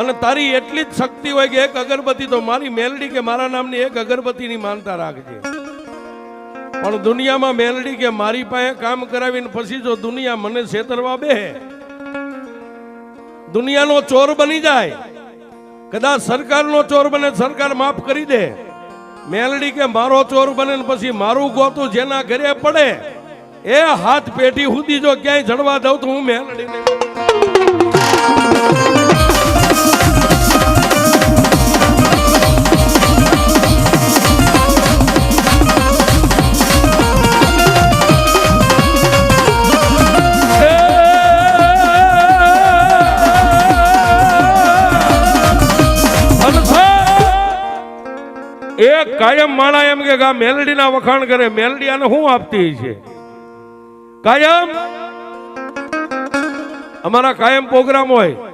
અને તારી એટલી જ શક્તિ હોય કે એક અગરબત્તી તો મારી મેલડી કે મારા નામની એક અગરબત્તીની માનતા રાખજે. પણ દુનિયામાં મેલડી કે મારી પાસે કામ કરાવીને પછી જો દુનિયા મને છેતરવા બેહે, દુનિયાનો ચોર બની જાય, કદાચ સરકારનો ચોર બને, સરકાર માફ કરી દે, મેલડી કે મારો ચોર બને ને પછી મારું ગોતું જેના ઘરે પડે એ હાથ પેટી સુધી જો ક્યાંય જડવા દઉં તો હું મેલડીને કાયમ માણા એમ કે મેલડી ના વખાણ કરે, મેલડી આને શું આપતી છે? કાયમ અમારા કાયમ પ્રોગ્રામ હોય